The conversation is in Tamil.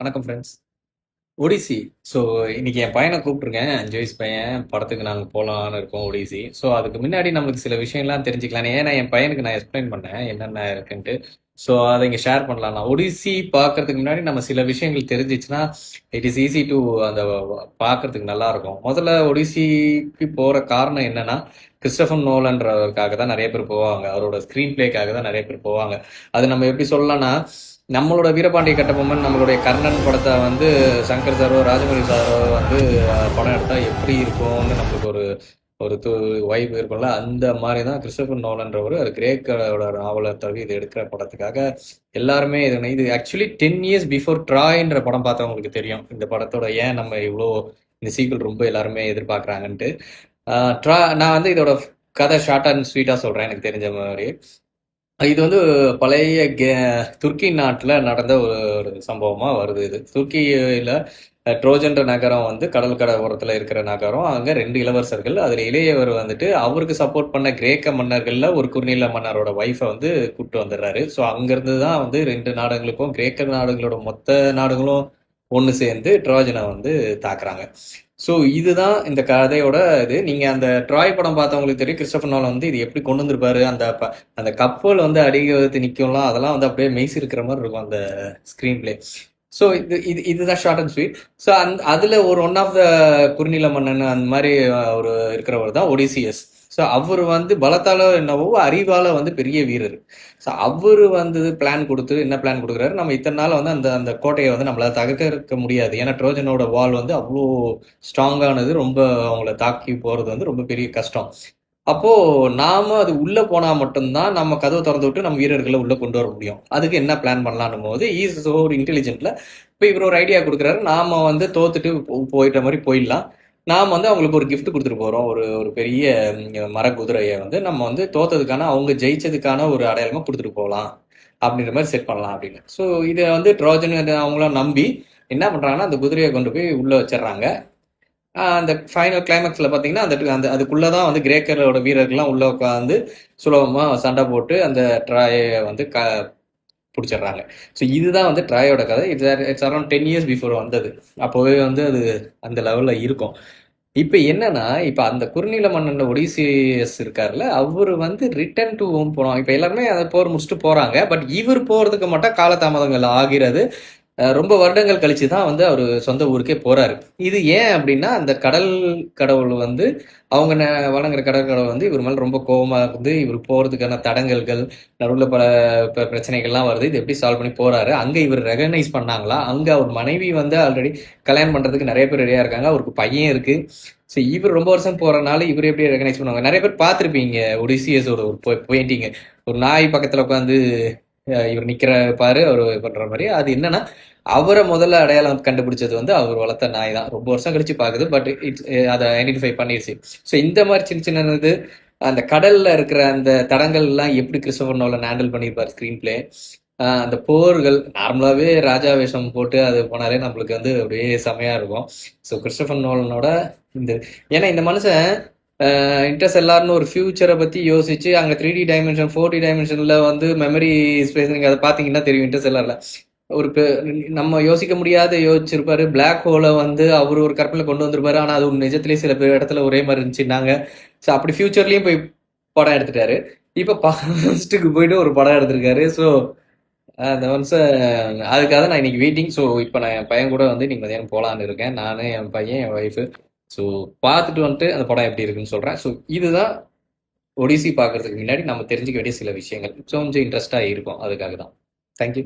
வணக்கம் ஃப்ரெண்ட்ஸ். ஒடிசி. ஸோ இன்னைக்கு என் பையனை கூப்பிட்டுருக்கேன். 5 வயசு பையன். படத்துக்கு நாங்கள் போகலான்னு இருக்கோம் ஒடிசி. ஸோ அதுக்கு முன்னாடி நம்மளுக்கு சில விஷயம்லாம் தெரிஞ்சுக்கலாம். ஏன்னா என் பையனுக்கு நான் எக்ஸ்பிளைன் பண்ணேன் என்னென்ன இருக்குன்ட்டு. ஸோ அதை இங்கே ஷேர் பண்ணலாம். நான் ஒடிசி பார்க்கறதுக்கு முன்னாடி நம்ம சில விஷயங்கள் தெரிஞ்சிச்சுன்னா இட் இஸ் ஈஸி டு அந்த பார்க்கறதுக்கு நல்லா இருக்கும். முதல்ல ஒடிசிக்கு போகிற காரணம் என்னன்னா கிறிஸ்டபர் நோலன்றவருக்காக தான் நிறைய பேர் போவாங்க. அவரோட ஸ்க்ரீன் பிளேக்காக தான் நிறைய பேர் போவாங்க. அது நம்ம எப்படி சொல்லலாம்னா நம்மளோட வீரபாண்டிய கட்டபொம்மன் நம்மளுடைய கர்ணன் படத்தை வந்து சங்கர் சாரோ ராஜமௌழி சாரோ வந்து படம் எடுத்தா எப்படி இருக்கும்னு நம்மளுக்கு ஒரு ஒரு வைப் இருக்கும்ல. அந்த மாதிரி தான் கிறிஸ்டபர் நோலன்றவர் அது கிரேக்கோட நாவலை தழுவி இது எடுக்கிற படத்துக்காக எல்லாருமே இது ஆக்சுவலி 10 years பிஃபோர் ட்ராய்ன்ற படம் பார்த்தவங்களுக்கு தெரியும் இந்த படத்தோட ஏன் நம்ம இவ்வளோ இந்த சீக்கிரம் ரொம்ப எல்லாருமே எதிர்பார்க்குறாங்கன்ட்டு. நான் வந்து இதோட கதை ஷார்ட் அண்ட் ஸ்வீட்டாக சொல்கிறேன் எனக்கு தெரிஞ்ச மாதிரி. இது வந்து பழைய துர்க்கி நாட்டில் நடந்த ஒரு சம்பவமாக வருது. இது துர்க்கியில் ட்ரோஜன்ற நகரம் வந்து கடற்கரை ஓரத்தில் இருக்கிற நகரம். அங்கே 2 இளவரசர்கள். அதில் இளையவர் வந்துட்டு அவருக்கு சப்போர்ட் பண்ண கிரேக்க மன்னர்களில் ஒரு குறுநில மன்னரோட ஒய்ஃபை வந்து கூப்பிட்டு வந்துடுறாரு. ஸோ அங்கேருந்து தான் வந்து 2 நாடுகளுக்கும் கிரேக்க நாடுகளோட மொத்த நாடுகளும் ஒன்று சேர்ந்து ட்ரோஜனை வந்து தாக்குறாங்க. ஸோ இதுதான் இந்த கதையோட இது. நீங்கள் அந்த ட்ராய் படம் பார்த்தவங்களுக்கு தெரியும் கிறிஸ்டபர் நோலன் வந்து இது எப்படி கொண்டு வந்திருப்பாரு. அந்த கப்பல் வந்து அடித்து நிற்கும்லாம் அதெல்லாம் வந்து அப்படியே மெய்சி இருக்கிற மாதிரி இருக்கும் அந்த ஸ்க்ரீன் பிளே. ஸோ இதுதான் ஷார்ட் அண்ட் ஸ்வீட். ஸோ அதில் ஒரு ஒன் ஆஃப் த குறுநில மன்னன் அந்த மாதிரி ஒரு இருக்கிறவர் தான் ஒடிசியஸ். ஸோ அவர் வந்து பலத்தால என்னவோ அறிவால வந்து பெரிய வீரர். ஸோ அவர் வந்து பிளான் கொடுத்து என்ன பிளான் கொடுக்குறாரு, நம்ம இத்தனை நாள் வந்து அந்த அந்த கோட்டையை வந்து நம்மளால தகர்க்க முடியாது. ஏன்னா ட்ரோஜனோட வால் வந்து அவ்வளோ ஸ்ட்ராங்கானது. ரொம்ப அவங்கள தாக்கி போகிறது வந்து ரொம்ப பெரிய கஷ்டம். அப்போ நாம அது உள்ள போனா மட்டும்தான் நம்ம கதவை திறந்து விட்டு நம்ம வீரர்களை உள்ள கொண்டு வர முடியும். அதுக்கு என்ன பிளான் பண்ணலான்னும் போது ஈஸ் ஒரு இன்டெலிஜென்ட்ல இப்போ இவர் ஒரு ஐடியா கொடுக்குறாரு. நாம வந்து தோத்துட்டு போயிட்ட மாதிரி போயிடலாம். நாம் வந்து அவங்களுக்கு ஒரு gift கொடுத்துட்டு போகிறோம். ஒரு ஒரு பெரிய மர குதிரையை வந்து நம்ம வந்து தோத்ததுக்கான அவங்க ஜெயிச்சதுக்கான ஒரு அடையாளமாக கொடுத்துட்டு போகலாம் அப்படின்ற மாதிரி செட் பண்ணலாம் அப்படின்னு. ஸோ இதை வந்து ட்ரோஜன் அவங்களாம் நம்பி என்ன பண்ணுறாங்கன்னா அந்த குதிரையை கொண்டு போய் உள்ளே வச்சிடுறாங்க. அந்த ஃபைனல் கிளைமேக்ஸில் பார்த்தீங்கன்னா அந்த அந்த அதுக்குள்ளே தான் வந்து கிரேக்கரோட வீரர்கள்லாம் உள்ளே உட்காந்து சுலபமாக சண்டை போட்டு அந்த ட்ராயை வந்து பிடிச்சிடுறாங்க. ஸோ இதுதான் வந்து ட்ராயோட கதை. இட்ஸ் அரௌண்ட் 10 years பிஃபோர் வந்தது. அப்போவே வந்து அது அந்த லெவலில் இருக்கும். இப்போ என்னன்னா இப்போ அந்த குறுநில மன்னன் ஒடிசியஸ் இருக்கார்ல அவர் வந்து ரிட்டர்ன் டு ஹோம் போனோம். இப்போ எல்லாருமே அதை போர் முடிச்சுட்டு போகிறாங்க. பட் இவர் போகிறதுக்கு மட்டும் காலதாமதங்கள் ஆகிறது. ரொம்ப வருடங்கள் கழிச்சு தான் வந்து அவர் சொந்த ஊருக்கே போறாரு. இது ஏன் அப்படின்னா அந்த கடல் கடவுள் வந்து அவங்க வழங்குற கடல் கடவுள் வந்து இவர் மேல ரொம்ப கோபமா இருந்து இவர் போறதுக்கான தடங்கல்கள் நடுவில் பல பிரச்சனைகள்லாம் வருது. இது எப்படி சால்வ் பண்ணி போறாரு. அங்க இவர் ரெகனைஸ் பண்ணாங்களா, அங்க அவர் மனைவி வந்து ஆல்ரெடி கல்யாணம் பண்றதுக்கு நிறைய பேர் ரெடியா இருக்காங்க. அவருக்கு பையன் இருக்கு. ஸோ இவர் ரொம்ப வருஷம் போறனால இவர் எப்படி ரெகனைஸ் பண்ணுவாங்க. நிறைய பேர் பார்த்துருப்பீங்க ஒடிசியஸோட ஒரு பெயிண்டிங். ஒரு நாய் பக்கத்துல உட்காந்து இவர் நிக்கிற பாரு அவர் பண்ற மாதிரி. அது என்னன்னா அவரை முதல்ல அடையாளம் கண்டுபிடிச்சது வந்து அவர் வளர்த்த நாய் தான். ரொம்ப வருஷம் கழிச்சு பாக்குது. பட் இட்ஸ் அதை ஐடென்டிஃபை பண்ணிடுச்சு. ஸோ இந்த மாதிரி சின்ன சின்ன இது அந்த கடல்ல இருக்கிற அந்த தடங்கள் எல்லாம் எப்படி கிறிஸ்டபர் நோலன் ஹேண்டில் பண்ணியிருப்பார் ஸ்கிரீன் பிளே. அந்த போர்கள் நார்மலாவே ராஜா வேஷம் போட்டு அது போனாலே நம்மளுக்கு வந்து அப்படியே செமையா இருக்கும். ஸோ கிறிஸ்டபர் நோலனோட இந்த ஏன்னா இந்த மனுஷன் இன்டர்ஸ்டெல்லார்னு ஒரு ஃபியூச்சரை பற்றி யோசிச்சு அங்கே 3D டைமென்ஷன் 4D டைமென்ஷனில் வந்து மெமரி ஸ்பேஸ் நீங்கள் அதை பார்த்தீங்கன்னா தெரியும். இன்டர்ஸ்டெல்லாரில் ஒரு நம்ம யோசிக்க முடியாத யோசிச்சிருப்பாரு. பிளாக் ஹோலை வந்து அவர் ஒரு கற்பனை கொண்டு வந்திருப்பாரு. ஆனால் அது நிஜத்திலேயே சில பேர் இடத்துல ஒரே மாதிரி இருந்துச்சுன்னாங்க. ஸோ அப்படி ஃபியூச்சர்லேயும் போய் படம் எடுத்துட்டாரு. இப்போ பாஸ்ட்டுக்கு போயிட்டு ஒரு படம் எடுத்திருக்காரு. ஸோ அந்த வருஷம் அதுக்காக நான் இன்னைக்கு வெயிட்டிங். ஸோ இப்போ நான் என் பையன் கூட வந்து இன்னைக்கு மதியானம் போகலான்னு இருக்கேன். நான் என் பையன் என் ஒய்ஃபு. ஸோ பார்த்துட்டு வந்துட்டு அந்த படம் எப்படி இருக்குன்னு சொல்கிறேன். ஸோ இதுதான் ஒடிசி பார்க்கறதுக்கு முன்னாடி நம்ம தெரிஞ்சுக்க வேண்டிய சில விஷயங்கள். ஸோ கொஞ்சம் இன்ட்ரெஸ்டாக இருக்கும். அதுக்காக தான். தேங்க்யூ.